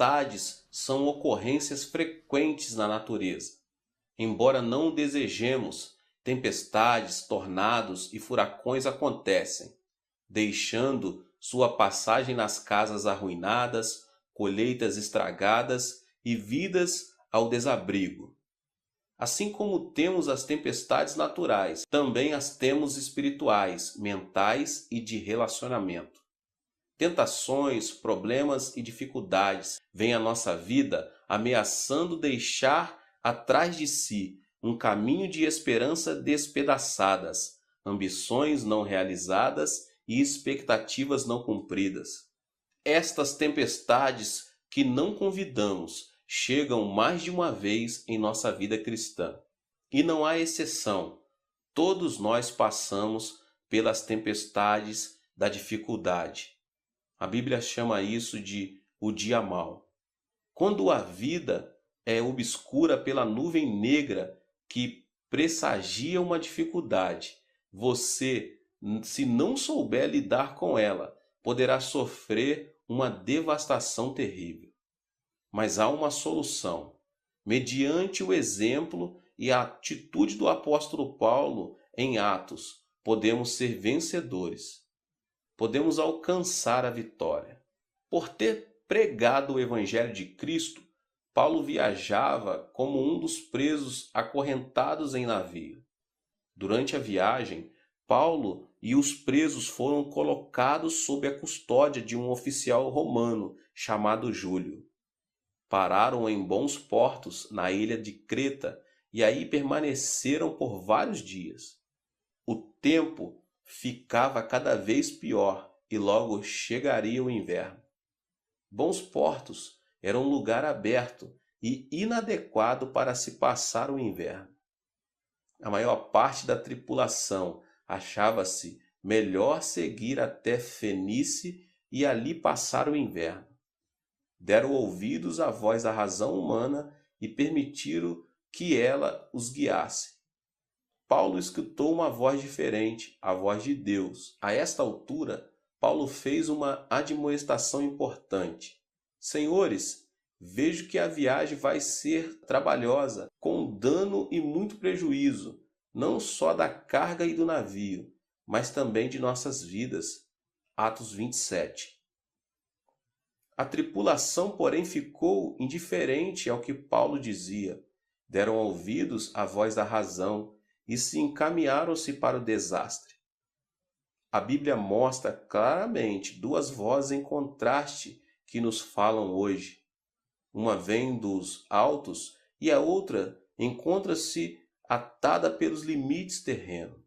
tempestades são ocorrências frequentes na natureza. Embora não o desejemos, tempestades, tornados e furacões acontecem, deixando sua passagem nas casas arruinadas, colheitas estragadas e vidas ao desabrigo. Assim como temos as tempestades naturais, também as temos espirituais, mentais e de relacionamento. Tentações, problemas e dificuldades vêm à nossa vida ameaçando deixar atrás de si um caminho de esperança despedaçadas, ambições não realizadas e expectativas não cumpridas. Estas tempestades que não convidamos chegam mais de uma vez em nossa vida cristã. E não há exceção. Todos nós passamos pelas tempestades da dificuldade. A Bíblia chama isso de o dia mau. Quando a vida é obscura pela nuvem negra que pressagia uma dificuldade, você, se não souber lidar com ela, poderá sofrer uma devastação terrível. Mas há uma solução. Mediante o exemplo e a atitude do apóstolo Paulo em Atos, podemos ser vencedores. Podemos alcançar a vitória. Por ter pregado o Evangelho de Cristo, Paulo viajava como um dos presos acorrentados em navio. Durante a viagem, Paulo e os presos foram colocados sob a custódia de um oficial romano chamado Júlio. Pararam em bons portos na ilha de Creta e aí permaneceram por vários dias. O tempo ficava cada vez pior e logo chegaria o inverno. Bons portos era um lugar aberto e inadequado para se passar o inverno. A maior parte da tripulação achava-se melhor seguir até Fenície e ali passar o inverno. Deram ouvidos à voz da razão humana e permitiram que ela os guiasse. Paulo escutou uma voz diferente, a voz de Deus. A esta altura, Paulo fez uma admoestação importante. Senhores, vejo que a viagem vai ser trabalhosa, com dano e muito prejuízo, não só da carga e do navio, mas também de nossas vidas. Atos 27. A tripulação, porém, ficou indiferente ao que Paulo dizia. Deram ouvidos à voz da razão e se encaminharam-se para o desastre. A Bíblia mostra claramente duas vozes em contraste que nos falam hoje. Uma vem dos altos e a outra encontra-se atada pelos limites terrenos.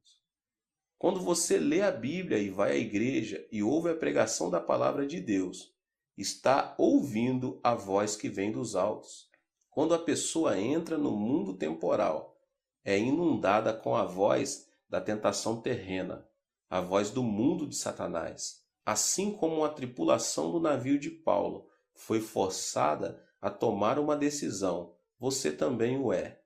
Quando você lê a Bíblia e vai à igreja e ouve a pregação da palavra de Deus, está ouvindo a voz que vem dos altos. Quando a pessoa entra no mundo temporal, é inundada com a voz da tentação terrena, a voz do mundo de Satanás. Assim como a tripulação do navio de Paulo foi forçada a tomar uma decisão, você também o é.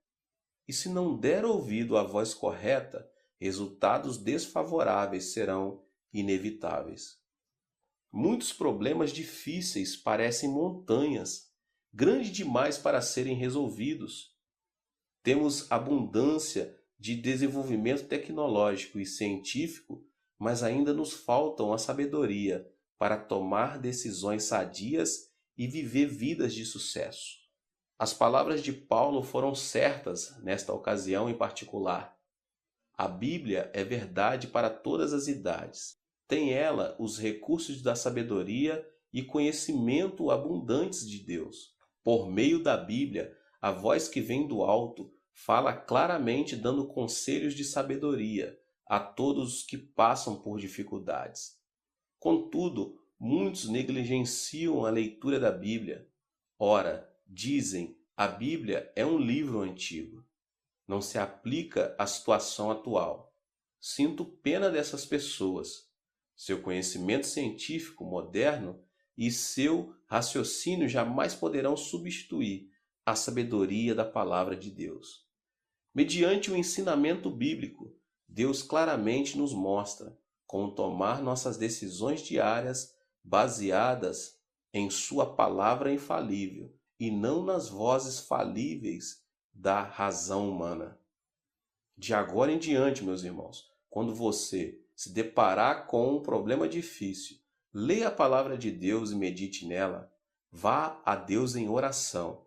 E se não der ouvido à voz correta, resultados desfavoráveis serão inevitáveis. Muitos problemas difíceis parecem montanhas, grandes demais para serem resolvidos. Temos abundância de desenvolvimento tecnológico e científico, mas ainda nos faltam a sabedoria para tomar decisões sadias e viver vidas de sucesso. As palavras de Paulo foram certas nesta ocasião em particular. A Bíblia é verdade para todas as idades. Tem ela os recursos da sabedoria e conhecimento abundantes de Deus. Por meio da Bíblia, a voz que vem do alto fala claramente dando conselhos de sabedoria a todos os que passam por dificuldades. Contudo, muitos negligenciam a leitura da Bíblia. Ora, dizem, a Bíblia é um livro antigo. Não se aplica à situação atual. Sinto pena dessas pessoas. Seu conhecimento científico moderno e seu raciocínio jamais poderão substituir a sabedoria da palavra de Deus. Mediante o ensinamento bíblico, Deus claramente nos mostra como tomar nossas decisões diárias baseadas em sua palavra infalível e não nas vozes falíveis da razão humana. De agora em diante, meus irmãos, quando você se deparar com um problema difícil, leia a palavra de Deus e medite nela. Vá a Deus em oração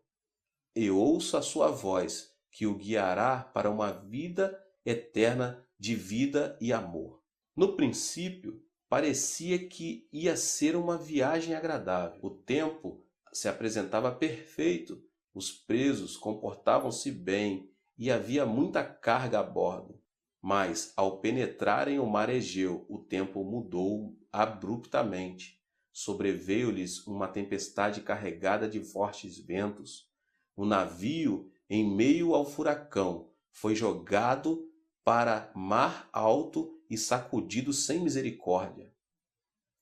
e ouça a sua voz, que o guiará para uma vida eterna de vida e amor. No princípio, parecia que ia ser uma viagem agradável. O tempo se apresentava perfeito, os presos comportavam-se bem e havia muita carga a bordo. Mas, ao penetrarem o mar Egeu, o tempo mudou abruptamente. Sobreveio-lhes uma tempestade carregada de fortes ventos. O navio, em meio ao furacão, foi jogado para mar alto e sacudido sem misericórdia.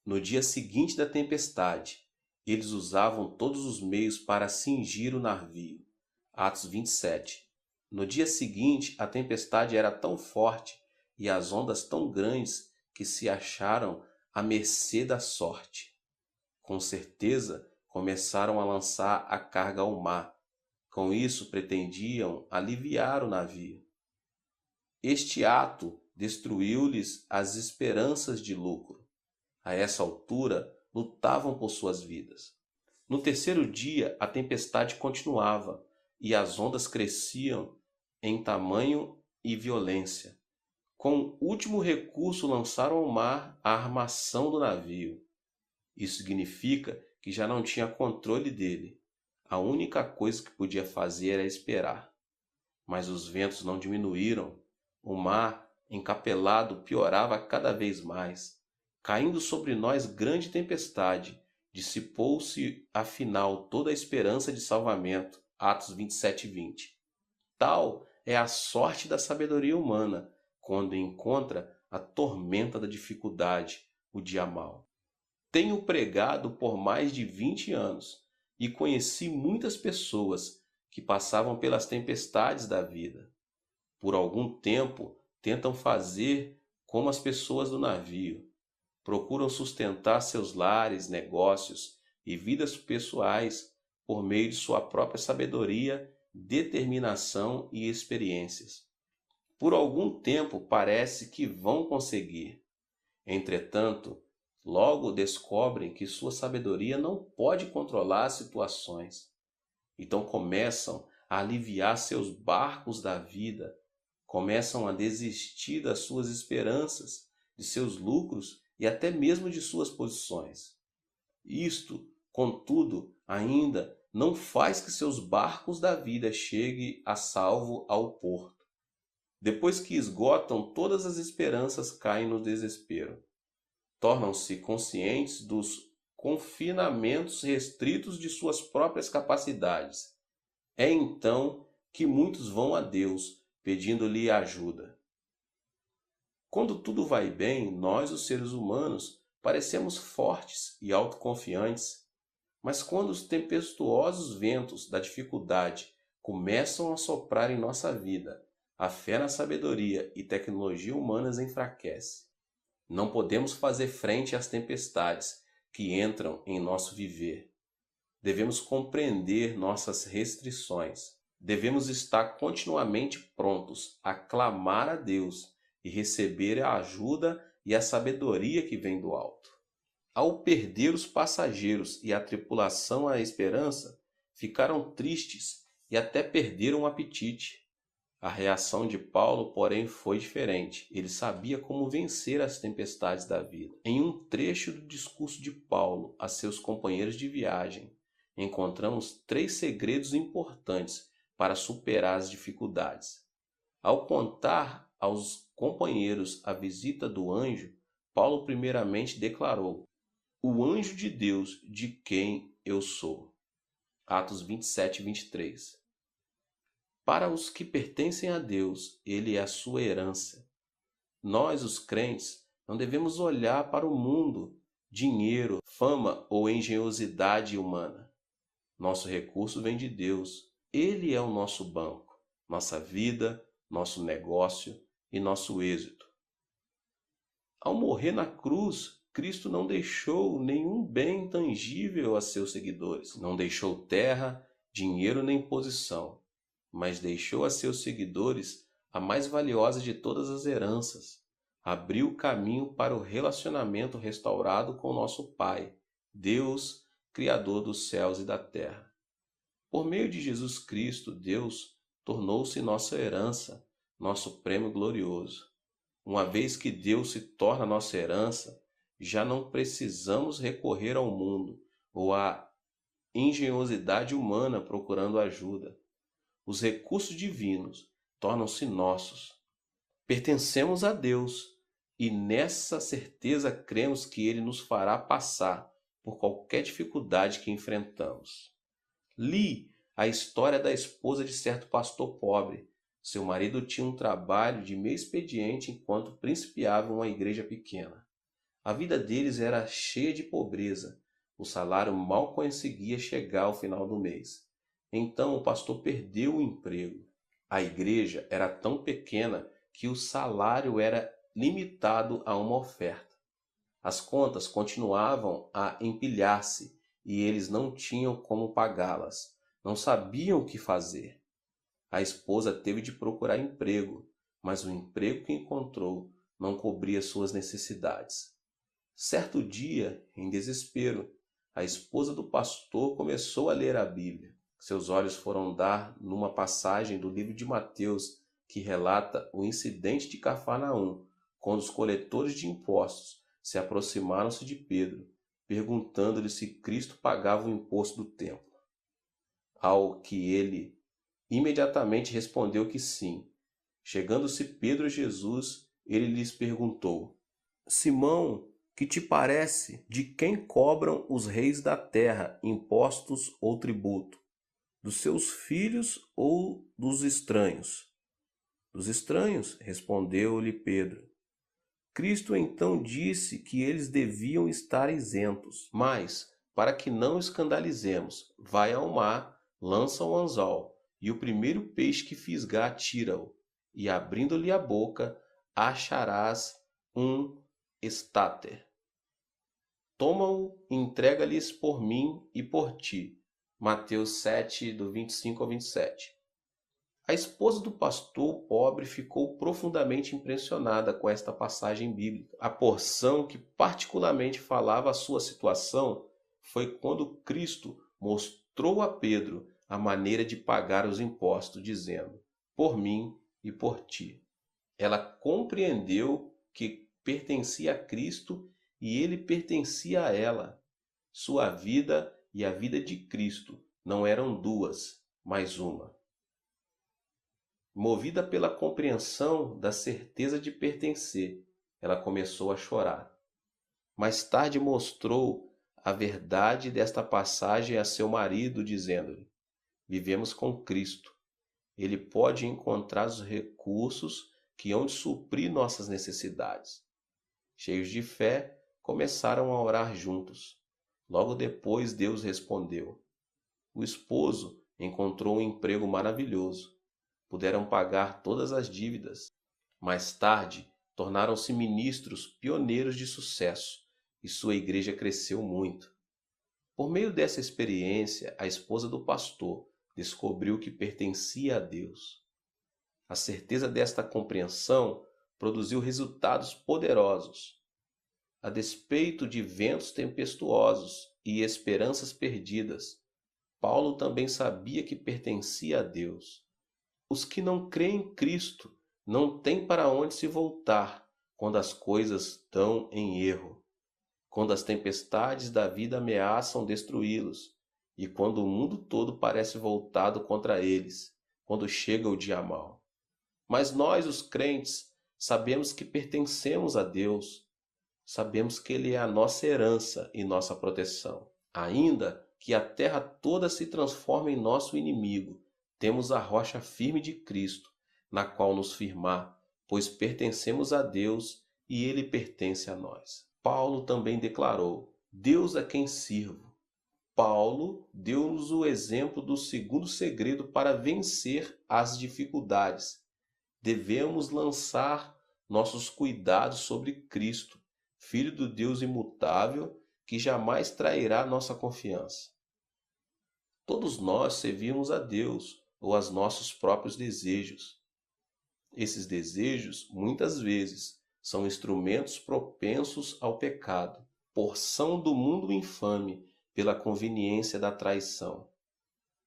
No dia seguinte da tempestade, eles usavam todos os meios para cingir o navio. Atos 27. No dia seguinte, a tempestade era tão forte e as ondas tão grandes que se acharam à mercê da sorte. Com certeza, começaram a lançar a carga ao mar. Com isso, pretendiam aliviar o navio. Este ato destruiu-lhes as esperanças de lucro. A essa altura, lutavam por suas vidas. No terceiro dia, a tempestade continuava e as ondas cresciam em tamanho e violência. Com último recurso, lançaram ao mar a armação do navio. Isso significa que já não tinha controle dele. A única coisa que podia fazer era esperar. Mas os ventos não diminuíram. O mar, encapelado, piorava cada vez mais. Caindo sobre nós grande tempestade, dissipou-se afinal toda a esperança de salvamento. Atos 27 e 20. Tal é a sorte da sabedoria humana, quando encontra a tormenta da dificuldade, o dia mau. Tenho pregado por mais de 20 anos e conheci muitas pessoas que passavam pelas tempestades da vida. Por algum tempo, tentam fazer como as pessoas do navio. Procuram sustentar seus lares, negócios e vidas pessoais por meio de sua própria sabedoria, determinação e experiências. Por algum tempo parece que vão conseguir. Entretanto, logo descobrem que sua sabedoria não pode controlar as situações. Então começam a aliviar seus barcos da vida, começam a desistir das suas esperanças, de seus lucros e até mesmo de suas posições. Isto, contudo, ainda não faz que seus barcos da vida cheguem a salvo ao porto. Depois que esgotam todas as esperanças, caem no desespero. Tornam-se conscientes dos confinamentos restritos de suas próprias capacidades. É então que muitos vão a Deus, pedindo-lhe ajuda. Quando tudo vai bem, nós, os seres humanos, parecemos fortes e autoconfiantes. Mas quando os tempestuosos ventos da dificuldade começam a soprar em nossa vida, a fé na sabedoria e tecnologia humanas enfraquece. Não podemos fazer frente às tempestades que entram em nosso viver. Devemos compreender nossas restrições. Devemos estar continuamente prontos a clamar a Deus e receber a ajuda e a sabedoria que vem do alto. Ao perder os passageiros e a tripulação a esperança, ficaram tristes e até perderam o apetite. A reação de Paulo, porém, foi diferente. Ele sabia como vencer as tempestades da vida. Em um trecho do discurso de Paulo a seus companheiros de viagem, encontramos 3 segredos importantes para superar as dificuldades. Ao contar aos companheiros a visita do anjo, Paulo primeiramente declarou: "O anjo de Deus de quem eu sou." Atos 27 e 23. Para os que pertencem a Deus, ele é a sua herança. Nós, os crentes, não devemos olhar para o mundo, dinheiro, fama ou engenhosidade humana. Nosso recurso vem de Deus. Ele é o nosso banco, nossa vida, nosso negócio e nosso êxito. Ao morrer na cruz, Cristo não deixou nenhum bem tangível a seus seguidores. Não deixou terra, dinheiro nem posição, mas deixou a seus seguidores a mais valiosa de todas as heranças. Abriu o caminho para o relacionamento restaurado com nosso Pai, Deus, Criador dos céus e da terra. Por meio de Jesus Cristo, Deus tornou-se nossa herança, nosso prêmio glorioso. Uma vez que Deus se torna nossa herança, já não precisamos recorrer ao mundo ou à engenhosidade humana procurando ajuda. Os recursos divinos tornam-se nossos. Pertencemos a Deus e nessa certeza cremos que Ele nos fará passar por qualquer dificuldade que enfrentamos. Li a história da esposa de certo pastor pobre. Seu marido tinha um trabalho de meio expediente enquanto principiava uma igreja pequena. A vida deles era cheia de pobreza. O salário mal conseguia chegar ao final do mês. Então o pastor perdeu o emprego. A igreja era tão pequena que o salário era limitado a uma oferta. As contas continuavam a empilhar-se e eles não tinham como pagá-las. Não sabiam o que fazer. A esposa teve de procurar emprego, mas o emprego que encontrou não cobria suas necessidades. Certo dia, em desespero, a esposa do pastor começou a ler a Bíblia. Seus olhos foram dar numa passagem do livro de Mateus que relata o incidente de Cafarnaum, quando os coletores de impostos se aproximaram-se de Pedro, perguntando-lhe se Cristo pagava o imposto do templo. Ao que ele imediatamente respondeu que sim. Chegando-se Pedro a Jesus, ele lhes perguntou: Simão, que te parece? De quem cobram os reis da terra impostos ou tributo? Dos seus filhos ou dos estranhos? Dos estranhos, respondeu-lhe Pedro. Cristo então disse que eles deviam estar isentos. Mas, para que não escandalizemos, vai ao mar, lança o anzol, e o primeiro peixe que fisgar tira-o, e abrindo-lhe a boca, acharás um estáter. Toma-o e entrega-lhes por mim e por ti. Mateus 7, do 25 ao 27. A esposa do pastor pobre ficou profundamente impressionada com esta passagem bíblica. A porção que particularmente falava a sua situação foi quando Cristo mostrou a Pedro a maneira de pagar os impostos, dizendo: por mim e por ti. Ela compreendeu que pertencia a Cristo e ele pertencia a ela. Sua vida e a vida de Cristo não eram duas, mas uma. Movida pela compreensão da certeza de pertencer, ela começou a chorar. Mais tarde mostrou a verdade desta passagem a seu marido, dizendo-lhe: vivemos com Cristo. Ele pode encontrar os recursos que hão de suprir nossas necessidades. Cheios de fé, começaram a orar juntos. Logo depois, Deus respondeu. O esposo encontrou um emprego maravilhoso. Puderam pagar todas as dívidas. Mais tarde, tornaram-se ministros pioneiros de sucesso e sua igreja cresceu muito. Por meio dessa experiência, a esposa do pastor descobriu que pertencia a Deus. A certeza desta compreensão produziu resultados poderosos. A despeito de ventos tempestuosos e esperanças perdidas, Paulo também sabia que pertencia a Deus. Os que não creem em Cristo não têm para onde se voltar quando as coisas estão em erro, quando as tempestades da vida ameaçam destruí-los e quando o mundo todo parece voltado contra eles, quando chega o dia mau. Mas nós, os crentes, sabemos que pertencemos a Deus, sabemos que Ele é a nossa herança e nossa proteção. Ainda que a terra toda se transforme em nosso inimigo, temos a rocha firme de Cristo, na qual nos firmar, pois pertencemos a Deus e Ele pertence a nós. Paulo também declarou: Deus a quem sirvo. Paulo deu-nos o exemplo do segundo segredo para vencer as dificuldades. Devemos lançar nossos cuidados sobre Cristo, Filho do Deus imutável, que jamais trairá nossa confiança. Todos nós servimos a Deus ou aos nossos próprios desejos. Esses desejos, muitas vezes, são instrumentos propensos ao pecado, porção do mundo infame pela conveniência da traição.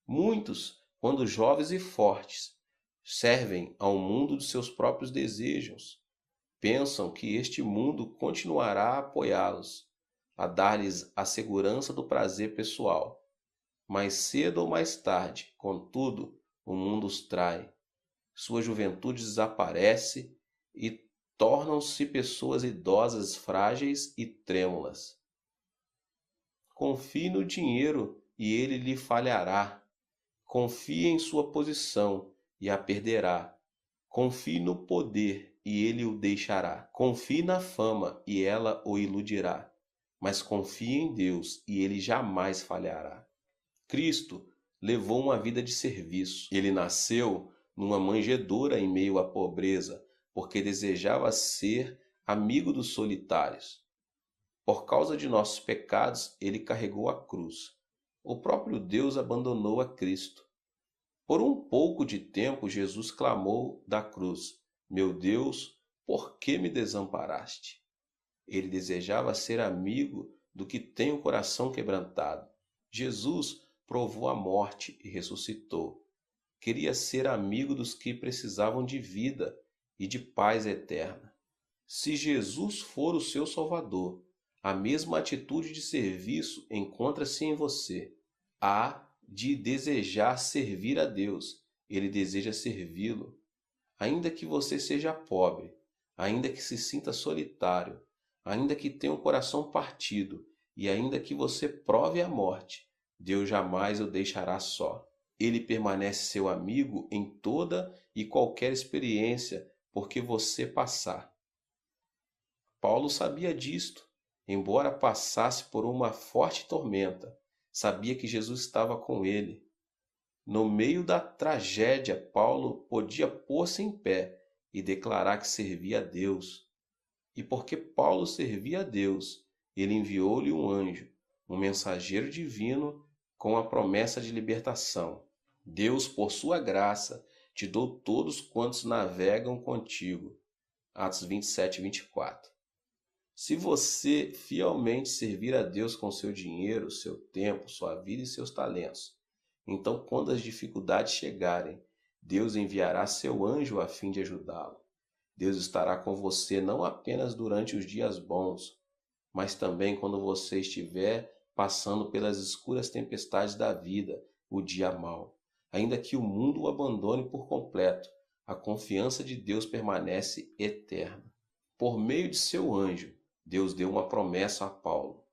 Muitos, quando jovens e fortes, servem ao mundo de seus próprios desejos. Pensam que este mundo continuará a apoiá-los, a dar-lhes a segurança do prazer pessoal. Mais cedo ou mais tarde, contudo, o mundo os trai. Sua juventude desaparece e tornam-se pessoas idosas, frágeis e trêmulas. Confie no dinheiro e ele lhe falhará. Confie em sua posição e a perderá. Confie no poder e ele o deixará. Confie na fama e ela o iludirá. Mas confie em Deus e ele jamais falhará. Cristo levou uma vida de serviço. Ele nasceu numa manjedoura em meio à pobreza, porque desejava ser amigo dos solitários. Por causa de nossos pecados, ele carregou a cruz. O próprio Deus abandonou a Cristo. Por um pouco de tempo, Jesus clamou da cruz: Meu Deus, por que me desamparaste? Ele desejava ser amigo do que tem o coração quebrantado. Jesus provou a morte e ressuscitou. Queria ser amigo dos que precisavam de vida e de paz eterna. Se Jesus for o seu Salvador, a mesma atitude de serviço encontra-se em você. Há de desejar servir a Deus. Ele deseja servi-lo. Ainda que você seja pobre, ainda que se sinta solitário, ainda que tenha um coração partido e ainda que você prove a morte, Deus jamais o deixará só. Ele permanece seu amigo em toda e qualquer experiência porque você passar. Paulo sabia disto. Embora passasse por uma forte tormenta, sabia que Jesus estava com ele. No meio da tragédia, Paulo podia pôr-se em pé e declarar que servia a Deus. E porque Paulo servia a Deus, ele enviou-lhe um anjo, um mensageiro divino, com a promessa de libertação. Deus, por sua graça, te dou todos quantos navegam contigo. Atos 27, 24. Se você fielmente servir a Deus com seu dinheiro, seu tempo, sua vida e seus talentos, então quando as dificuldades chegarem, Deus enviará seu anjo a fim de ajudá-lo. Deus estará com você não apenas durante os dias bons, mas também quando você estiver passando pelas escuras tempestades da vida, o dia mau. Ainda que o mundo o abandone por completo, a confiança de Deus permanece eterna. Por meio de seu anjo, Deus deu uma promessa a Paulo.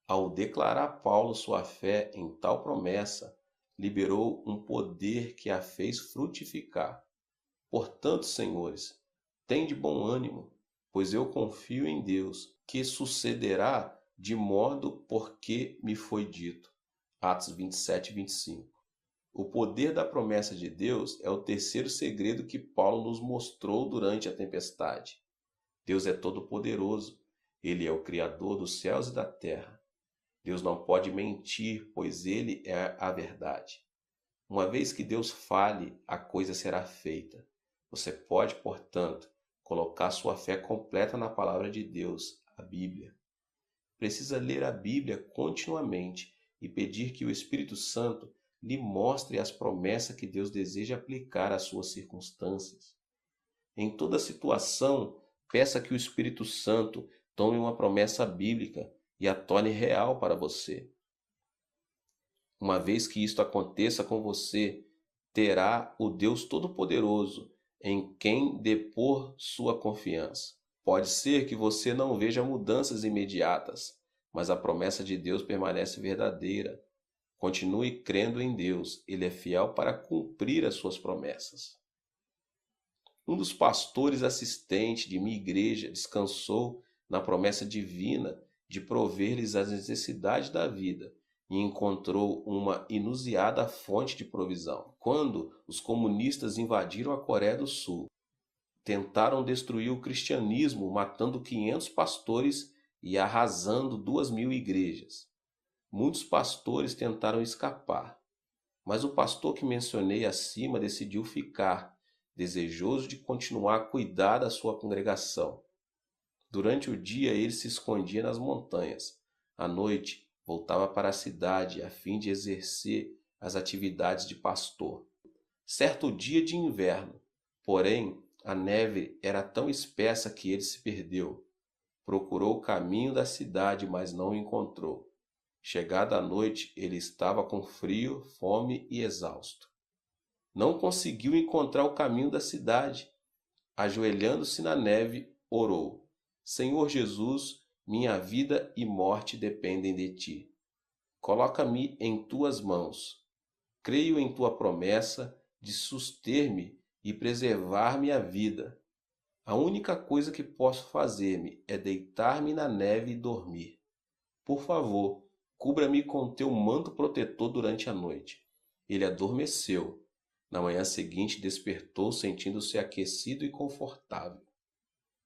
Ao declarar Paulo sua fé em tal promessa, liberou um poder que a fez frutificar. Portanto, senhores, tende bom ânimo, pois eu confio em Deus, que sucederá de modo porque me foi dito. Atos 27, 25. O poder da promessa de Deus é o terceiro segredo que Paulo nos mostrou durante a tempestade. Deus é todo-poderoso. Ele é o Criador dos céus e da terra. Deus não pode mentir, pois Ele é a verdade. Uma vez que Deus fale, a coisa será feita. Você pode, portanto, colocar sua fé completa na palavra de Deus, a Bíblia. Precisa ler a Bíblia continuamente e pedir que o Espírito Santo lhe mostre as promessas que Deus deseja aplicar às suas circunstâncias. Em toda situação, peça que o Espírito Santo tome uma promessa bíblica e a torne real para você. Uma vez que isto aconteça com você, terá o Deus Todo-Poderoso em quem depor sua confiança. Pode ser que você não veja mudanças imediatas, mas a promessa de Deus permanece verdadeira. Continue crendo em Deus, Ele é fiel para cumprir as suas promessas. Um dos pastores assistentes de minha igreja descansou na promessa divina de prover-lhes as necessidades da vida e encontrou uma inusitada fonte de provisão. Quando os comunistas invadiram a Coreia do Sul, tentaram destruir o cristianismo, matando 500 pastores e arrasando 2.000 igrejas. Muitos pastores tentaram escapar, mas o pastor que mencionei acima decidiu ficar, desejoso de continuar a cuidar da sua congregação. Durante o dia ele se escondia nas montanhas. À noite, voltava para a cidade a fim de exercer as atividades de pastor. Certo dia de inverno, porém, a neve era tão espessa que ele se perdeu. Procurou o caminho da cidade, mas não o encontrou. Chegada a noite, ele estava com frio, fome e exausto. Não conseguiu encontrar o caminho da cidade. Ajoelhando-se na neve, orou: Senhor Jesus, minha vida e morte dependem de ti. Coloca-me em tuas mãos. Creio em tua promessa de suster-me e preservar-me a vida. A única coisa que posso fazer-me é deitar-me na neve e dormir. Por favor, cubra-me com teu manto protetor durante a noite. Ele adormeceu. Na manhã seguinte despertou, sentindo-se aquecido e confortável.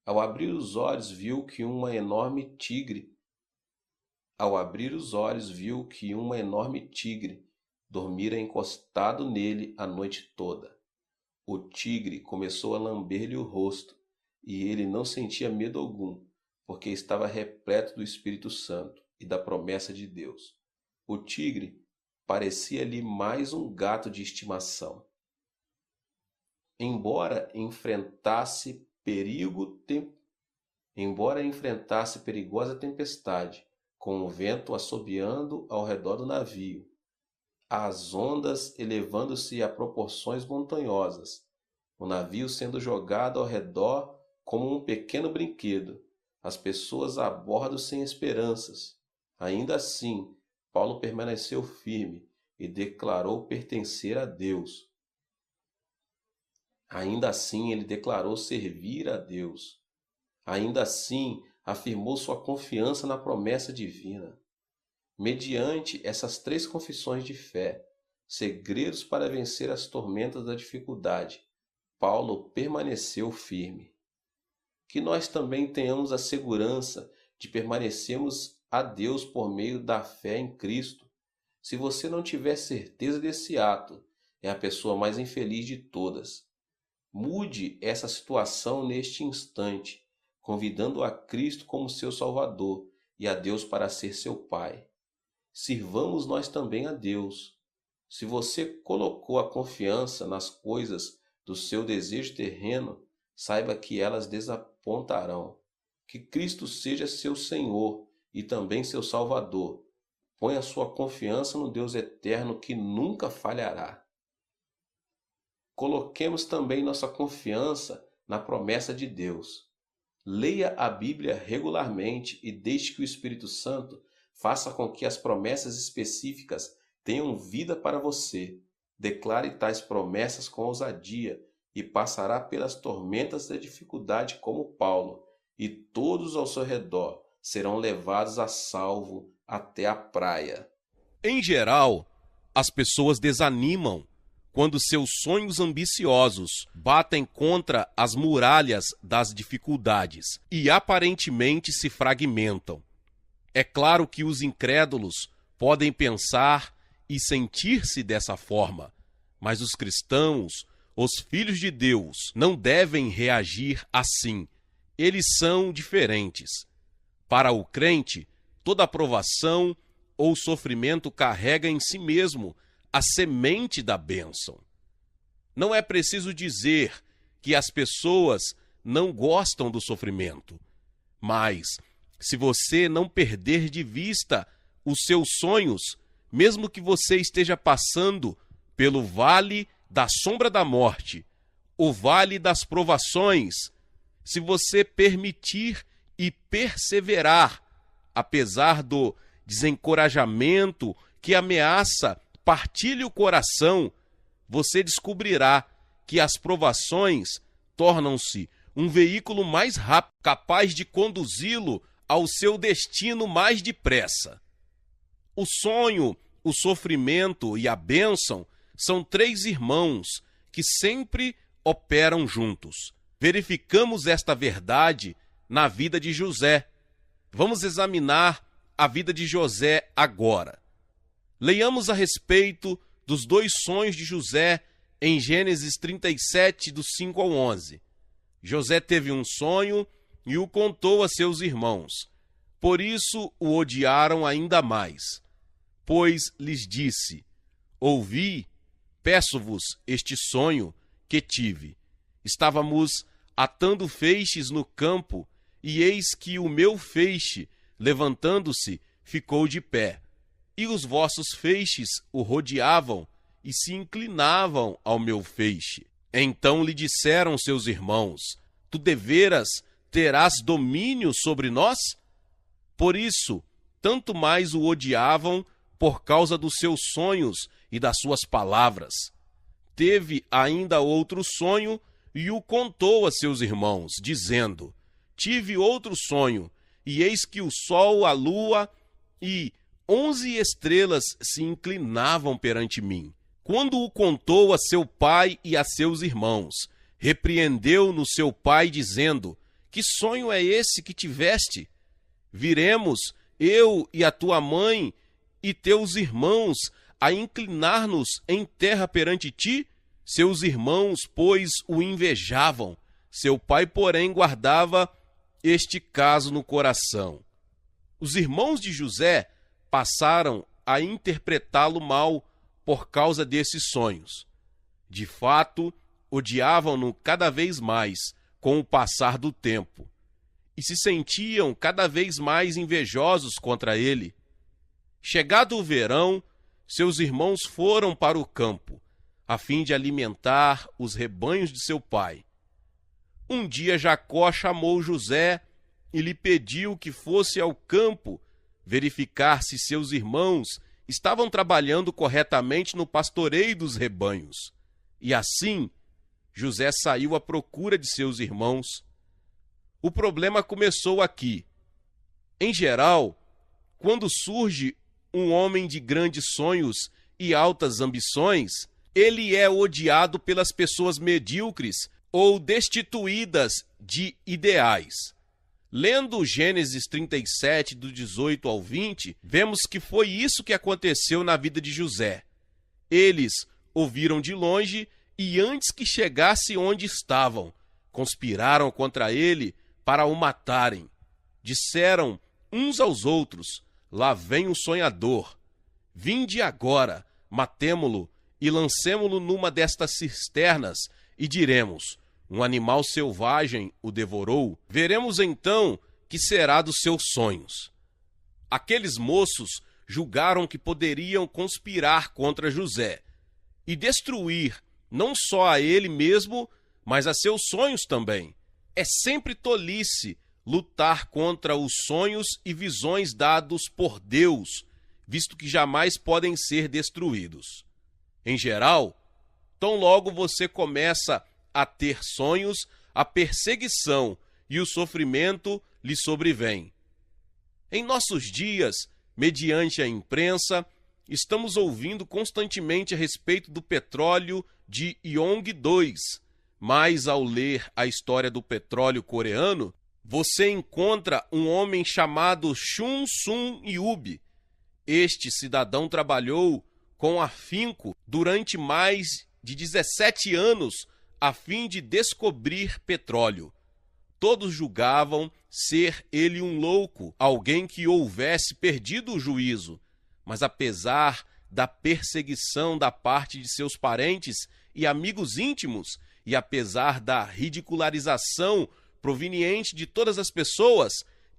Ao abrir os olhos, viu que uma enorme tigre dormira encostado nele a noite toda. O tigre começou a lamber-lhe o rosto, e ele não sentia medo algum, porque estava repleto do Espírito Santo e da promessa de Deus. O tigre parecia-lhe mais um gato de estimação. Embora enfrentasse perigosa tempestade, com o vento assobiando ao redor do navio, as ondas elevando-se a proporções montanhosas, o navio sendo jogado ao redor como um pequeno brinquedo, as pessoas a bordo sem esperanças. Ainda assim, Paulo permaneceu firme e declarou pertencer a Deus. Ainda assim, ele declarou servir a Deus. Ainda assim, afirmou sua confiança na promessa divina. Mediante essas 3 confissões de fé, segredos para vencer as tormentas da dificuldade, Paulo permaneceu firme. Que nós também tenhamos a segurança de permanecermos a Deus por meio da fé em Cristo. Se você não tiver certeza desse ato, é a pessoa mais infeliz de todas. Mude essa situação neste instante, convidando a Cristo como seu Salvador e a Deus para ser seu Pai. Sirvamos nós também a Deus. Se você colocou a confiança nas coisas do seu desejo terreno, saiba que elas desapontarão. Que Cristo seja seu Senhor e também seu Salvador. Ponha sua confiança no Deus eterno que nunca falhará. Coloquemos também nossa confiança na promessa de Deus. Leia a Bíblia regularmente e deixe que o Espírito Santo faça com que as promessas específicas tenham vida para você. Declare tais promessas com ousadia e passará pelas tormentas da dificuldade como Paulo, e todos ao seu redor serão levados a salvo até a praia. Em geral, as pessoas desanimam quando seus sonhos ambiciosos batem contra as muralhas das dificuldades e aparentemente se fragmentam. É claro que os incrédulos podem pensar e sentir-se dessa forma, mas os cristãos, os filhos de Deus, não devem reagir assim. Eles são diferentes. Para o crente, toda provação ou sofrimento carrega em si mesmo a semente da bênção. Não é preciso dizer que as pessoas não gostam do sofrimento, mas se você não perder de vista os seus sonhos, mesmo que você esteja passando pelo vale da sombra da morte, o vale das provações, se você permitir e perseverar, apesar do desencorajamento que ameaça partir-lhe o coração, você descobrirá que as provações tornam-se um veículo mais rápido, capaz de conduzi-lo ao seu destino mais depressa. O sonho, o sofrimento e a bênção são 3 irmãos que sempre operam juntos. Verificamos esta verdade na vida de José. Vamos examinar a vida de José agora. Leiamos a respeito dos 2 sonhos de José em Gênesis 37, do 5 ao 11. José teve um sonho e o contou a seus irmãos. Por isso o odiaram ainda mais. Pois lhes disse: ouvi, peço-vos este sonho que tive. Estávamos atando feixes no campo, e eis que o meu feixe, levantando-se, ficou de pé. E os vossos feixes o rodeavam e se inclinavam ao meu feixe. Então lhe disseram seus irmãos: tu deveras terás domínio sobre nós? Por isso, tanto mais o odiavam por causa dos seus sonhos e das suas palavras. Teve ainda outro sonho e o contou a seus irmãos, dizendo: tive outro sonho, e eis que o sol, a lua e 11 estrelas se inclinavam perante mim. Quando o contou a seu pai e a seus irmãos, repreendeu-no seu pai, dizendo: que sonho é esse que tiveste? Viremos, eu e a tua mãe e teus irmãos, a inclinar-nos em terra perante ti? Seus irmãos, pois, o invejavam. Seu pai, porém, guardava este caso no coração. Os irmãos de José passaram a interpretá-lo mal por causa desses sonhos. De fato, odiavam-no cada vez mais com o passar do tempo e se sentiam cada vez mais invejosos contra ele. Chegado o verão, seus irmãos foram para o campo, a fim de alimentar os rebanhos de seu pai. Um dia Jacó chamou José e lhe pediu que fosse ao campo verificar se seus irmãos estavam trabalhando corretamente no pastoreio dos rebanhos. E assim, José saiu à procura de seus irmãos. O problema começou aqui. Em geral, quando surge um homem de grandes sonhos e altas ambições, ele é odiado pelas pessoas medíocres ou destituídas de ideais. Lendo Gênesis 37, do 18 ao 20, vemos que foi isso que aconteceu na vida de José. Eles ouviram de longe e, antes que chegasse onde estavam, conspiraram contra ele para o matarem. Disseram uns aos outros: lá vem o sonhador. Vinde agora, matemo-lo e lancemo-lo numa destas cisternas e diremos: um animal selvagem o devorou. Veremos então que será dos seus sonhos. Aqueles moços julgaram que poderiam conspirar contra José e destruir não só a ele mesmo, mas a seus sonhos também. É sempre tolice lutar contra os sonhos e visões dados por Deus, visto que jamais podem ser destruídos. Em geral, tão logo você começa a ter sonhos, a perseguição e o sofrimento lhe sobrevém. Em nossos dias, mediante a imprensa, estamos ouvindo constantemente a respeito do petróleo de Yongbyon, mas ao ler a história do petróleo coreano, você encontra um homem chamado Chun Sung-yup. Este cidadão trabalhou com afinco durante mais de 17 anos a fim de descobrir petróleo. Todos julgavam ser ele um louco, alguém que houvesse perdido o juízo. Mas apesar da perseguição da parte de seus parentes e amigos íntimos, e apesar da ridicularização proveniente de todas as pessoas,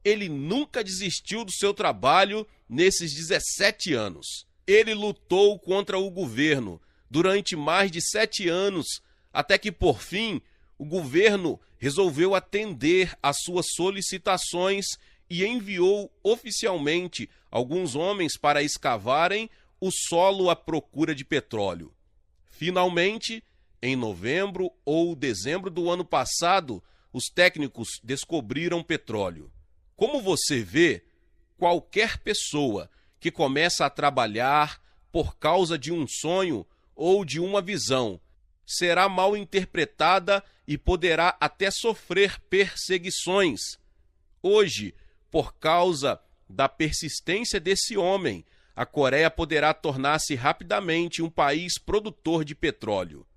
ele nunca desistiu do seu trabalho nesses 17 anos. Ele lutou contra o governo durante mais de 7 anos, até que, por fim, o governo resolveu atender às suas solicitações e enviou oficialmente alguns homens para escavarem o solo à procura de petróleo. Finalmente, em novembro ou dezembro do ano passado, os técnicos descobriram petróleo. Como você vê, qualquer pessoa que começa a trabalhar por causa de um sonho ou de uma visão será mal interpretada e poderá até sofrer perseguições. Hoje, por causa da persistência desse homem, a Coreia poderá tornar-se rapidamente um país produtor de petróleo.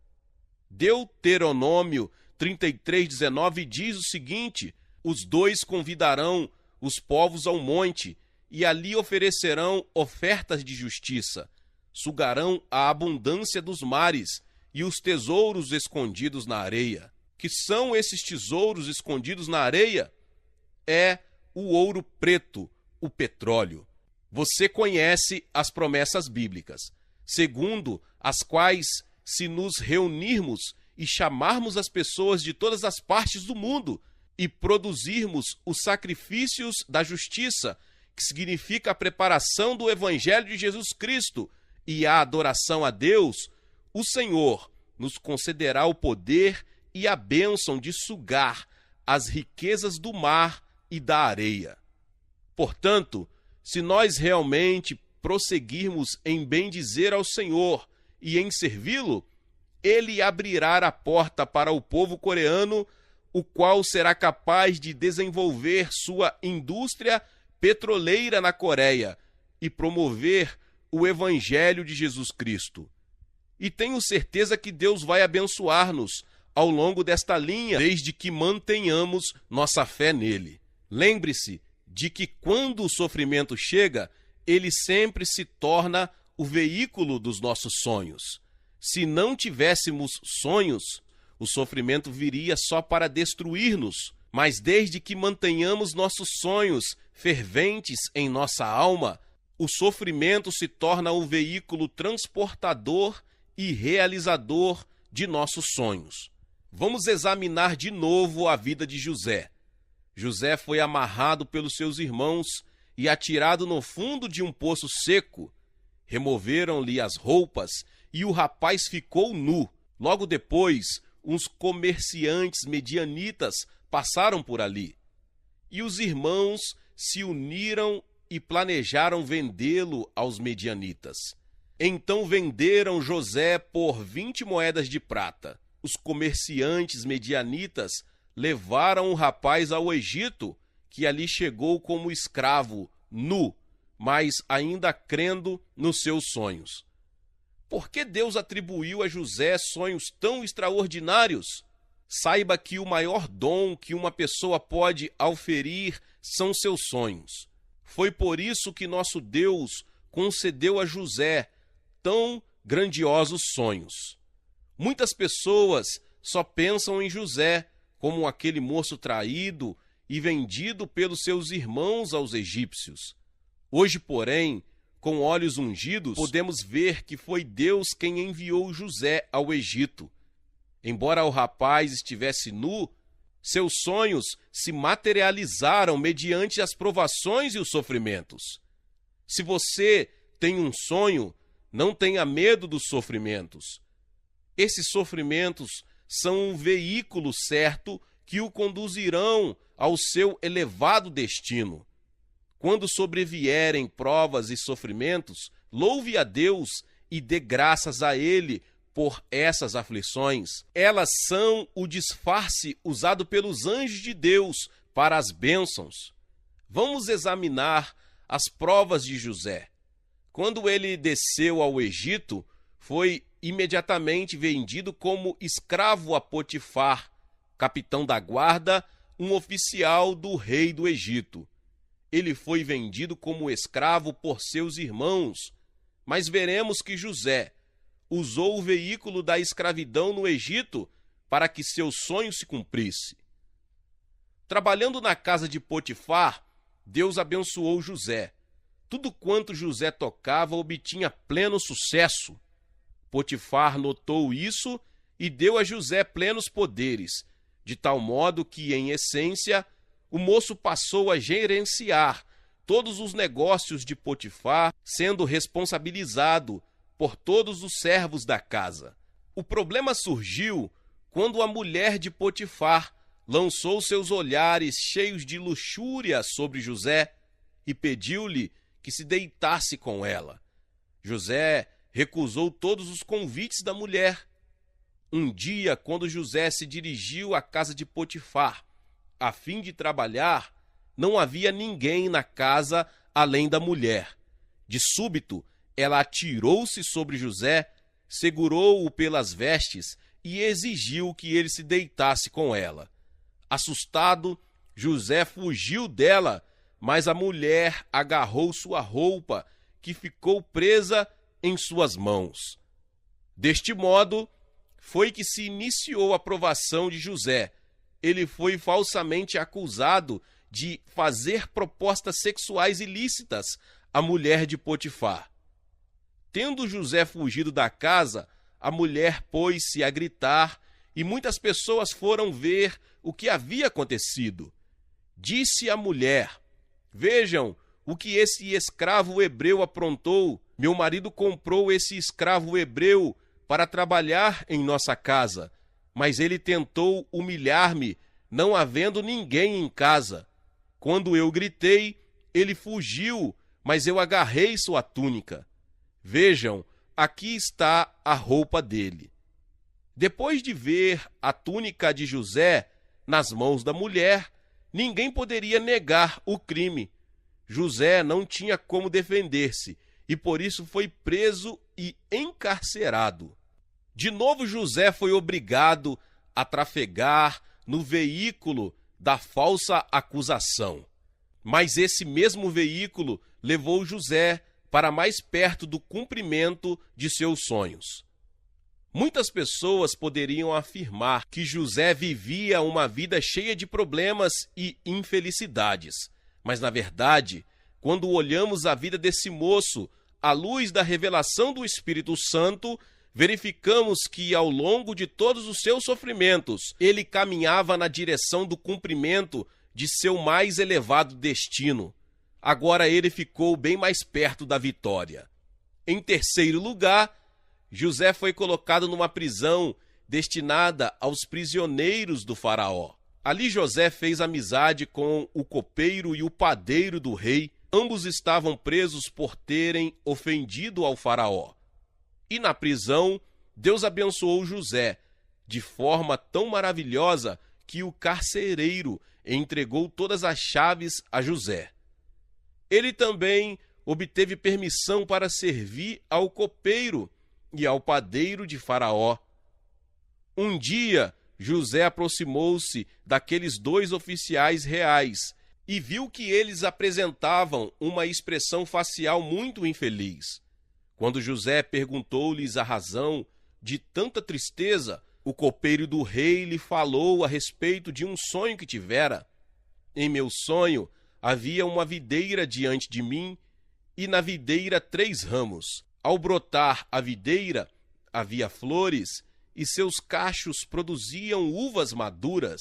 Deuteronômio 33:19 diz o seguinte: os dois convidarão os povos ao monte, e ali oferecerão ofertas de justiça, sugarão a abundância dos mares e os tesouros escondidos na areia. Que são esses tesouros escondidos na areia? É o ouro preto, o petróleo. Você conhece as promessas bíblicas, segundo as quais, se nos reunirmos e chamarmos as pessoas de todas as partes do mundo e produzirmos os sacrifícios da justiça, que significa a preparação do Evangelho de Jesus Cristo e a adoração a Deus, o Senhor nos concederá o poder e a bênção de sugar as riquezas do mar e da areia. Portanto, se nós realmente prosseguirmos em bendizer ao Senhor e em servi-lo, ele abrirá a porta para o povo coreano, o qual será capaz de desenvolver sua indústria petroleira na Coreia e promover o Evangelho de Jesus Cristo. E tenho certeza que Deus vai abençoar-nos ao longo desta linha, desde que mantenhamos nossa fé nele. Lembre-se de que quando o sofrimento chega, ele sempre se torna o veículo dos nossos sonhos. Se não tivéssemos sonhos, o sofrimento viria só para destruir-nos, mas desde que mantenhamos nossos sonhos ferventes em nossa alma, o sofrimento se torna o veículo transportador e realizador de nossos sonhos. Vamos examinar de novo a vida de José. José foi amarrado pelos seus irmãos e atirado no fundo de um poço seco. Removeram-lhe as roupas e o rapaz ficou nu. Logo depois, uns comerciantes medianitas passaram por ali. E os irmãos se uniram e planejaram vendê-lo aos medianitas. Então venderam José por 20 moedas de prata. Os comerciantes medianitas levaram o rapaz ao Egito, que ali chegou como escravo, nu, mas ainda crendo nos seus sonhos. Por que Deus atribuiu a José sonhos tão extraordinários? Saiba que o maior dom que uma pessoa pode auferir são seus sonhos. Foi por isso que nosso Deus concedeu a José tão grandiosos sonhos. Muitas pessoas só pensam em José como aquele moço traído e vendido pelos seus irmãos aos egípcios. Hoje, porém, com olhos ungidos, podemos ver que foi Deus quem enviou José ao Egito. Embora o rapaz estivesse nu, seus sonhos se materializaram mediante as provações e os sofrimentos. Se você tem um sonho, não tenha medo dos sofrimentos. Esses sofrimentos são um veículo certo que o conduzirão ao seu elevado destino. Quando sobrevierem provas e sofrimentos, louve a Deus e dê graças a Ele por essas aflições. Elas são o disfarce usado pelos anjos de Deus para as bênçãos. Vamos examinar as provas de José. Quando ele desceu ao Egito, foi imediatamente vendido como escravo a Potifar, capitão da guarda, um oficial do rei do Egito. Ele foi vendido como escravo por seus irmãos, mas veremos que José usou o veículo da escravidão no Egito para que seu sonho se cumprisse. Trabalhando na casa de Potifar, Deus abençoou José. Tudo quanto José tocava obtinha pleno sucesso. Potifar notou isso e deu a José plenos poderes, de tal modo que, em essência, o moço passou a gerenciar todos os negócios de Potifar, sendo responsabilizado por todos os servos da casa. O problema surgiu quando a mulher de Potifar lançou seus olhares cheios de luxúria sobre José e pediu-lhe que se deitasse com ela. José recusou todos os convites da mulher. Um dia, quando José se dirigiu à casa de Potifar, a fim de trabalhar, não havia ninguém na casa além da mulher. De súbito, ela atirou-se sobre José, segurou-o pelas vestes e exigiu que ele se deitasse com ela. Assustado, José fugiu dela, mas a mulher agarrou sua roupa, que ficou presa em suas mãos. Deste modo, foi que se iniciou a provação de José. Ele foi falsamente acusado de fazer propostas sexuais ilícitas à mulher de Potifar. Tendo José fugido da casa, a mulher pôs-se a gritar e muitas pessoas foram ver o que havia acontecido. Disse a mulher: vejam o que esse escravo hebreu aprontou. Meu marido comprou esse escravo hebreu para trabalhar em nossa casa, mas ele tentou humilhar-me, não havendo ninguém em casa. Quando eu gritei, ele fugiu, mas eu agarrei sua túnica. Vejam, aqui está a roupa dele. Depois de ver a túnica de José nas mãos da mulher, ninguém poderia negar o crime. José não tinha como defender-se e por isso foi preso e encarcerado. De novo, José foi obrigado a trafegar no veículo da falsa acusação. Mas esse mesmo veículo levou José para mais perto do cumprimento de seus sonhos. Muitas pessoas poderiam afirmar que José vivia uma vida cheia de problemas e infelicidades. Mas, na verdade, quando olhamos a vida desse moço à luz da revelação do Espírito Santo, verificamos que, ao longo de todos os seus sofrimentos, ele caminhava na direção do cumprimento de seu mais elevado destino. Agora ele ficou bem mais perto da vitória. Em terceiro lugar, José foi colocado numa prisão destinada aos prisioneiros do faraó. Ali José fez amizade com o copeiro e o padeiro do rei. Ambos estavam presos por terem ofendido ao faraó. E na prisão, Deus abençoou José de forma tão maravilhosa que o carcereiro entregou todas as chaves a José. Ele também obteve permissão para servir ao copeiro e ao padeiro de Faraó. Um dia, José aproximou-se daqueles dois oficiais reais e viu que eles apresentavam uma expressão facial muito infeliz. Quando José perguntou-lhes a razão de tanta tristeza, o copeiro do rei lhe falou a respeito de um sonho que tivera. Em meu sonho havia uma videira diante de mim, e na videira 3 ramos. Ao brotar a videira, havia flores, e seus cachos produziam uvas maduras.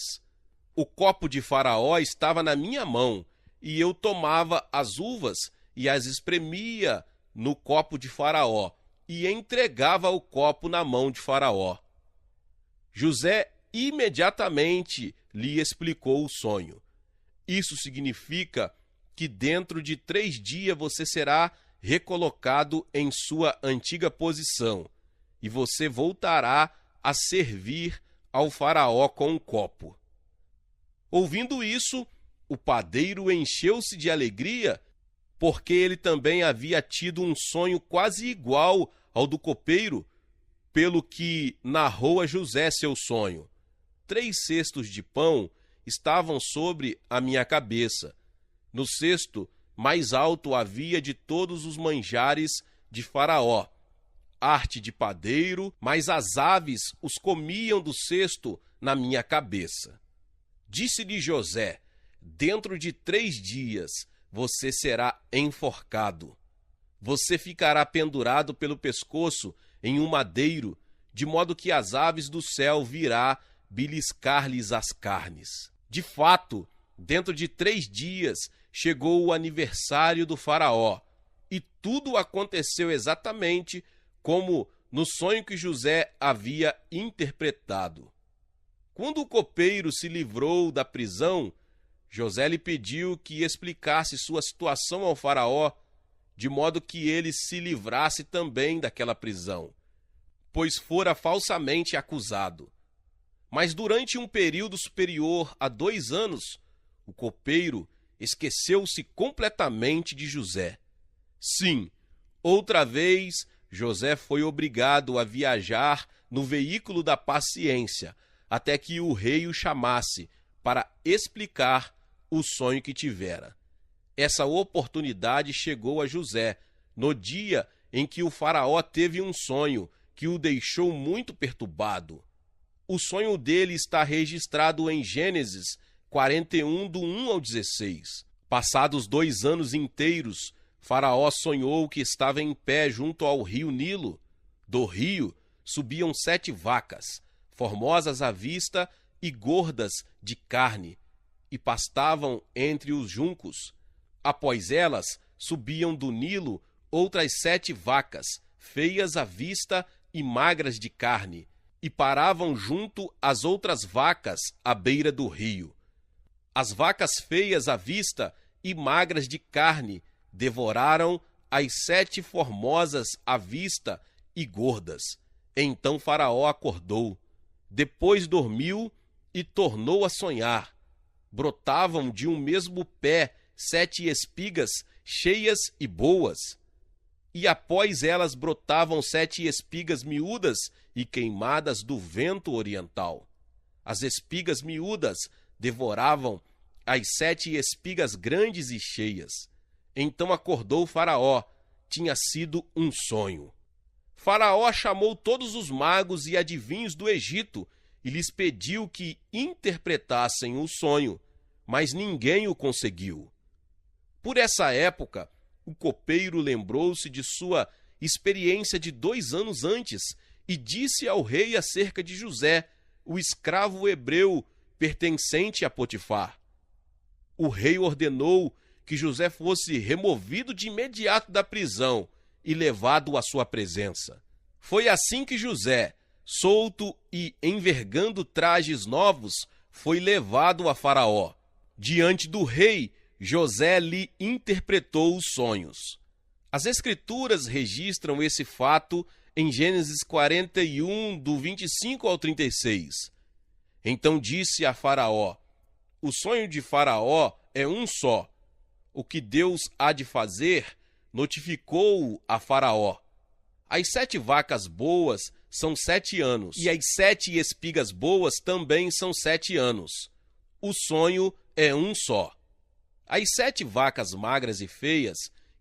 O copo de Faraó estava na minha mão, e eu tomava as uvas e as espremia no copo de Faraó, e entregava o copo na mão de Faraó. José imediatamente lhe explicou o sonho. Isso significa que dentro de 3 dias você será recolocado em sua antiga posição, e você voltará a servir ao faraó com um copo. Ouvindo isso, o padeiro encheu-se de alegria, porque ele também havia tido um sonho quase igual ao do copeiro, pelo que narrou a José seu sonho. 3 cestos de pão estavam sobre a minha cabeça. No cesto mais alto havia de todos os manjares de Faraó, arte de padeiro, mas as aves os comiam do cesto na minha cabeça. Disse-lhe José: dentro de 3 dias você será enforcado. Você ficará pendurado pelo pescoço em um madeiro, de modo que as aves do céu virá beliscar-lhes as carnes. De fato, dentro de 3 dias chegou o aniversário do faraó, e tudo aconteceu exatamente como no sonho que José havia interpretado. Quando o copeiro se livrou da prisão, José lhe pediu que explicasse sua situação ao faraó, de modo que ele se livrasse também daquela prisão, pois fora falsamente acusado. Mas durante um período superior a 2 anos, o copeiro esqueceu-se completamente de José. Sim, outra vez José foi obrigado a viajar no veículo da paciência, até que o rei o chamasse para explicar o sonho que tivera. Essa oportunidade chegou a José no dia em que o faraó teve um sonho que o deixou muito perturbado. O sonho dele está registrado em Gênesis 41, do 1 ao 16. Passados 2 anos inteiros, Faraó sonhou que estava em pé junto ao rio Nilo. Do rio subiam 7 vacas, formosas à vista e gordas de carne, e pastavam entre os juncos. Após elas, subiam do Nilo outras 7 vacas, feias à vista e magras de carne, e paravam junto às outras vacas à beira do rio. As vacas feias à vista e magras de carne devoraram as 7 formosas à vista e gordas. Então Faraó acordou, depois dormiu e tornou a sonhar. Brotavam de um mesmo pé 7 espigas cheias e boas, e após elas brotavam 7 espigas miúdas e queimadas do vento oriental. As espigas miúdas devoravam as 7 espigas grandes e cheias. Então acordou Faraó, tinha sido um sonho. Faraó chamou todos os magos e adivinhos do Egito e lhes pediu que interpretassem o sonho, mas ninguém o conseguiu. Por essa época, o copeiro lembrou-se de sua experiência de 2 anos antes e disse ao rei acerca de José, o escravo hebreu pertencente a Potifar. O rei ordenou que José fosse removido de imediato da prisão e levado à sua presença. Foi assim que José, solto e envergando trajes novos, foi levado a Faraó. Diante do rei, José lhe interpretou os sonhos. As Escrituras registram esse fato em Gênesis 41, do 25 ao 36. Então disse a Faraó: o sonho de Faraó é um só. O que Deus há de fazer, notificou-o a Faraó. As 7 vacas boas são 7 anos, e as 7 espigas boas também são 7 anos. O sonho é um só. As 7 vacas magras e feias,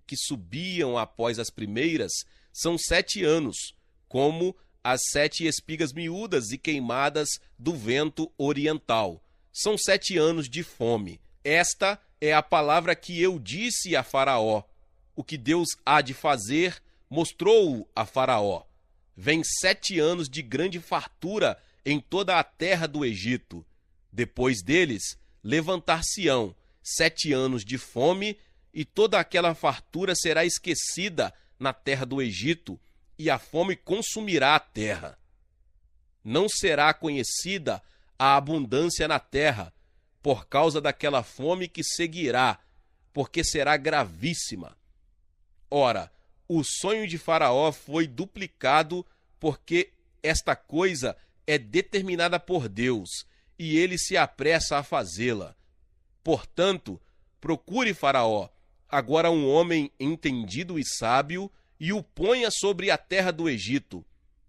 que subiam após as primeiras, são 7 anos, como as 7 espigas miúdas e queimadas do vento oriental. São 7 anos de fome. Esta é a palavra que eu disse a Faraó. O que Deus há de fazer, mostrou-o a Faraó. Vem 7 anos de grande fartura em toda a terra do Egito. Depois deles, levantar-se-ão 7 anos de fome, e toda aquela fartura será esquecida na terra do Egito, e a fome consumirá a terra. Não será conhecida a abundância na terra, por causa daquela fome que seguirá, porque será gravíssima. Ora, o sonho de Faraó foi duplicado, porque esta coisa é determinada por Deus, e ele se apressa a fazê-la. Portanto, procure Faraó, agora um homem entendido e sábio, e o ponha sobre a terra do Egito.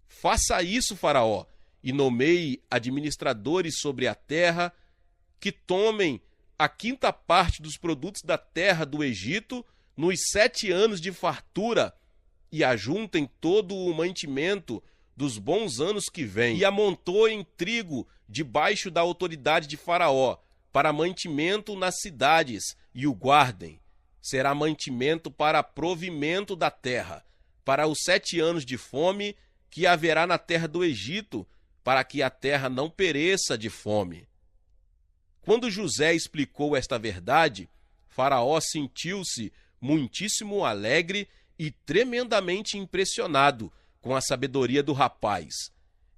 Faça isso, Faraó, e nomeie administradores sobre a terra, que tomem a 5ª parte dos produtos da terra do Egito nos 7 anos de fartura, e ajuntem todo o mantimento dos bons anos que vêm, e amontoem trigo debaixo da autoridade de Faraó, para mantimento nas cidades, e o guardem. Será mantimento para provimento da terra, para os 7 anos de fome que haverá na terra do Egito, para que a terra não pereça de fome. Quando José explicou esta verdade, Faraó sentiu-se muitíssimo alegre e tremendamente impressionado com a sabedoria do rapaz.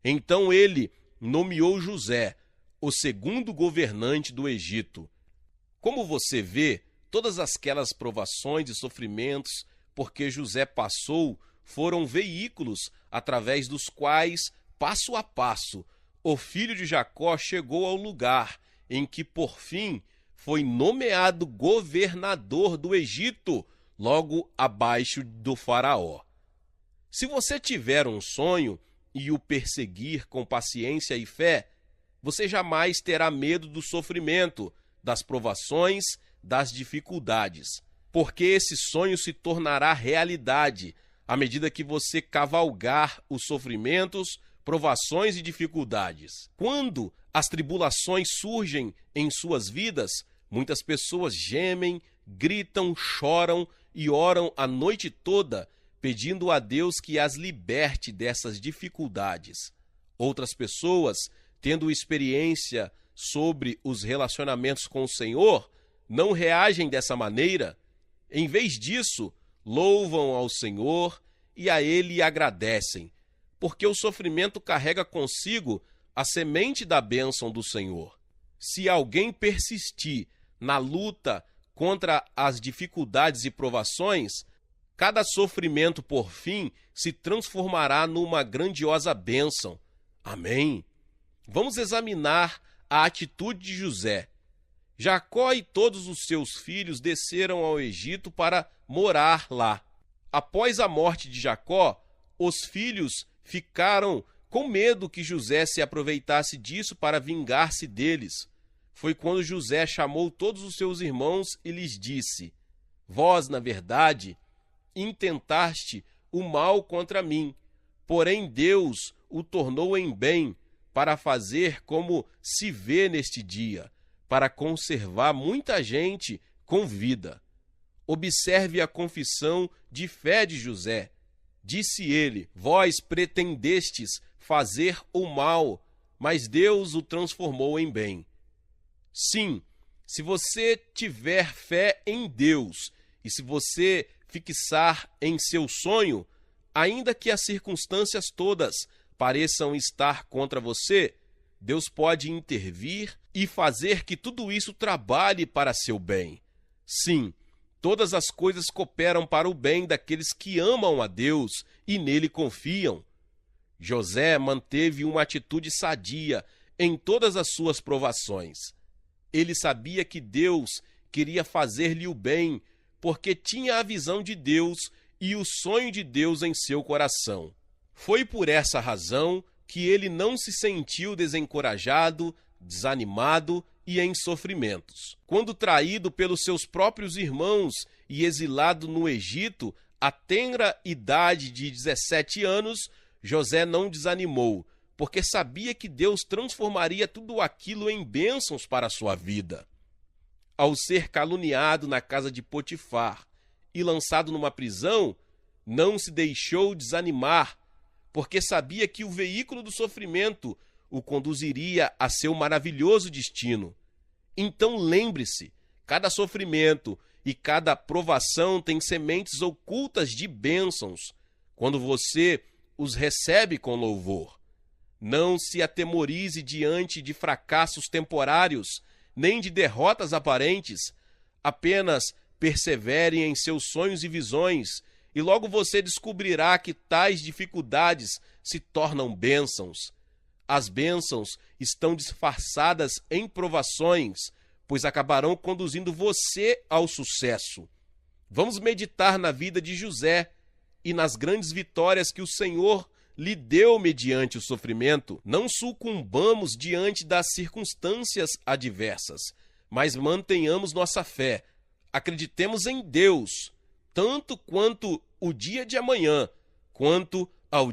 Então ele nomeou José, o 2º governante do Egito. Como você vê, todas aquelas provações e sofrimentos porque José passou foram veículos através dos quais, passo a passo, o filho de Jacó chegou ao lugar em que, por fim, foi nomeado governador do Egito, logo abaixo do faraó. Se você tiver um sonho e o perseguir com paciência e fé, você jamais terá medo do sofrimento, das provações, das dificuldades, porque esse sonho se tornará realidade à medida que você cavalgar os sofrimentos, provações e dificuldades. Quando as tribulações surgem em suas vidas, muitas pessoas gemem, gritam, choram e oram a noite toda, pedindo a Deus que as liberte dessas dificuldades. Outras pessoas, tendo experiência sobre os relacionamentos com o Senhor, não reagem dessa maneira. Em vez disso, louvam ao Senhor e a Ele agradecem, porque o sofrimento carrega consigo a semente da bênção do Senhor. Se alguém persistir na luta contra as dificuldades e provações, cada sofrimento, por fim, se transformará numa grandiosa bênção. Amém? Vamos examinar a atitude de José. Jacó e todos os seus filhos desceram ao Egito para morar lá. Após a morte de Jacó, os filhos ficaram com medo que José se aproveitasse disso para vingar-se deles. Foi quando José chamou todos os seus irmãos e lhes disse: Vós, na verdade, intentaste o mal contra mim, porém Deus o tornou em bem, para fazer como se vê neste dia, para conservar muita gente com vida. Observe a confissão de fé de José. Disse ele: Vós pretendestes fazer o mal, mas Deus o transformou em bem. Sim, se você tiver fé em Deus e se você fixar em seu sonho, ainda que as circunstâncias todas pareçam estar contra você, Deus pode intervir e fazer que tudo isso trabalhe para seu bem. Sim, todas as coisas cooperam para o bem daqueles que amam a Deus e nele confiam. José manteve uma atitude sadia em todas as suas provações. Ele sabia que Deus queria fazer-lhe o bem, porque tinha a visão de Deus e o sonho de Deus em seu coração. Foi por essa razão que ele não se sentiu desencorajado, desanimado e em sofrimentos. Quando traído pelos seus próprios irmãos e exilado no Egito, à tenra idade de 17 anos, José não desanimou, porque sabia que Deus transformaria tudo aquilo em bênçãos para a sua vida. Ao ser caluniado na casa de Potifar e lançado numa prisão, não se deixou desanimar, porque sabia que o veículo do sofrimento o conduziria a seu maravilhoso destino. Então lembre-se, cada sofrimento e cada provação tem sementes ocultas de bênçãos, quando você os recebe com louvor. Não se atemorize diante de fracassos temporários, nem de derrotas aparentes. Apenas persevere em seus sonhos e visões, e logo você descobrirá que tais dificuldades se tornam bênçãos. As bênçãos estão disfarçadas em provações, pois acabarão conduzindo você ao sucesso. Vamos meditar na vida de José e nas grandes vitórias que o Senhor lhe deu mediante o sofrimento. Não sucumbamos diante das circunstâncias adversas, mas mantenhamos nossa fé. Acreditemos em Deus, tanto quanto o dia de amanhã, quanto ao dia